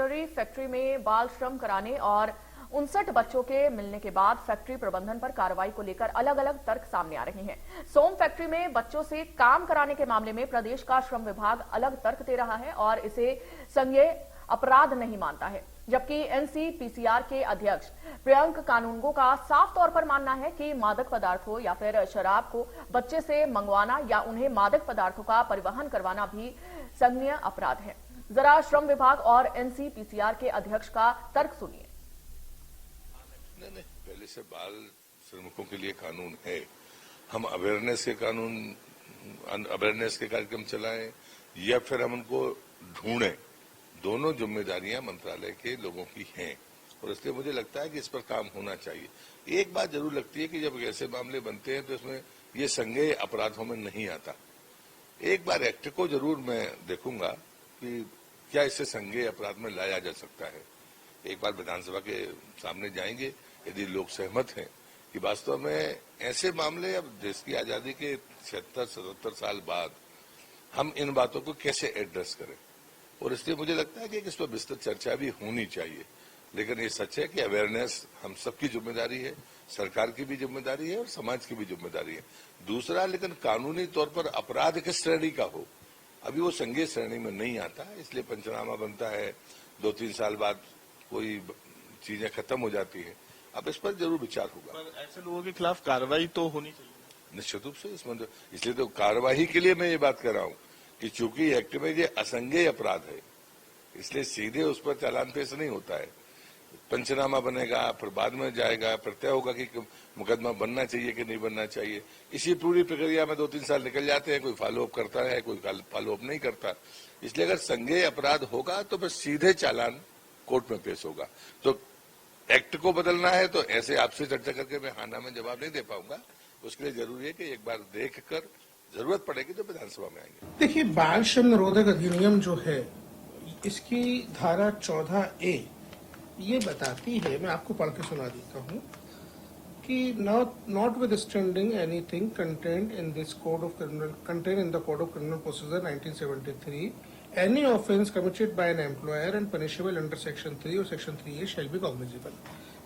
Jewellery factory में बाल श्रम कराने और 59 बच्चों के मिलने के बाद फैक्ट्री प्रबंधन पर कार्रवाई को लेकर अलग अलग तर्क सामने आ रहे हैं। सोम फैक्ट्री में बच्चों से काम कराने के मामले में प्रदेश का श्रम विभाग अलग तर्क दे रहा है और इसे संज्ञेय अपराध नहीं मानता है, जबकि एनसीपीसीआर के अध्यक्ष प्रियंक कानूनगो का साफ तौर पर मानना है कि मादक पदार्थों या फिर शराब को बच्चे से मंगवाना या उन्हें मादक पदार्थों का परिवहन करवाना भी संज्ञेय अपराध है। जरा श्रम विभाग और एनसीपीसीआर के अध्यक्ष का तर्क सुनिए। नहीं, पहले से बाल श्रमिकों के लिए कानून है। हम अवेयरनेस के कार्यक्रम चलाएं या फिर हम उनको ढूंढें, दोनों जिम्मेदारियां मंत्रालय के लोगों की हैं और इसलिए मुझे लगता है कि इस पर काम होना चाहिए। एक बात जरूर लगती है कि जब ऐसे मामले बनते हैं तो इसमें ये संज्ञेय अपराधों में नहीं आता। एक बार एक्ट को जरूर मैं देखूंगा कि क्या इसे संज्ञेय अपराध में लाया जा सकता है। एक बार विधानसभा के सामने जाएंगे, यदि लोग सहमत हैं कि वास्तव में ऐसे मामले अब देश की आजादी के 76-77 साल बाद हम इन बातों को कैसे एड्रेस करें, और इसलिए मुझे लगता है कि इस पर विस्तृत चर्चा भी होनी चाहिए। लेकिन ये सच है कि अवेयरनेस हम सबकी जिम्मेदारी है, सरकार की भी जिम्मेदारी है और समाज की भी जिम्मेदारी है। दूसरा, लेकिन कानूनी तौर पर अपराध किस श्रेणी का हो, अभी वो संज्ञेय श्रेणी में नहीं आता है, इसलिए पंचनामा बनता है, 2-3 साल बाद कोई चीजें खत्म हो जाती है। अब इस पर जरूर विचार होगा। पर ऐसे लोगों के खिलाफ कार्रवाई तो होनी चाहिए निश्चित रूप से। इसलिए तो कार्रवाई के लिए मैं ये बात कर रहा हूँ कि चूंकि एक्ट में ये असंज्ञेय अपराध है, इसलिए सीधे उस पर चालान पेश नहीं होता है। पंचनामा बनेगा, फिर बाद में जाएगा, फिर तय होगा कि मुकदमा बनना चाहिए कि नहीं बनना चाहिए। इसी पूरी प्रक्रिया में 2-3 साल निकल जाते हैं, कोई फॉलोअप करता है, कोई फॉलोअप नहीं करता। इसलिए अगर संज्ञेय अपराध होगा तो फिर सीधे चालान कोर्ट में पेश होगा। तो एक्ट को बदलना है तो ऐसे आपसे चर्चा करके मैं हाना में जवाब नहीं दे पाऊंगा। उसके लिए जरूरी है कि एक बार देख कर जरूरत पड़ेगी तो विधानसभा में आएंगे। देखिए, बाल श्रम निरोधक अधिनियम जो है, इसकी धारा 14A ये बताती है, मैं आपको पढ़ के सुना देता हूँ कि not with standing anything content in the code of criminal procedure 1973, any offence committed by an employer and punishable under section 3 और section 3A shall be cognizable।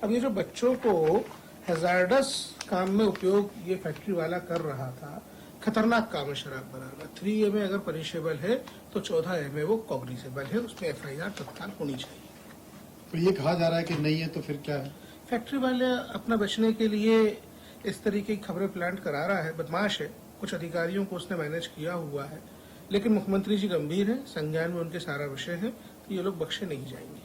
अब ये जो बच्चों को हैजार्डस काम में उपयोग ये फैक्ट्री वाला कर रहा था, खतरनाक काम है शराब बनाना, 3A में अगर पनिशेबल है तो 14A में वो कॉग्निजेबल है, उसमें FIR तत्काल होनी चाहिए। तो ये कहा जा रहा है कि नहीं है तो फिर क्या है? फैक्ट्री वाले अपना बचने के लिए इस तरीके की खबरें प्लांट करा रहा है, बदमाश है, कुछ अधिकारियों को उसने मैनेज किया हुआ है, लेकिन मुख्यमंत्री जी गंभीर हैं, संज्ञान में उनके सारा विषय है, तो ये लोग बख्शे नहीं जाएंगे।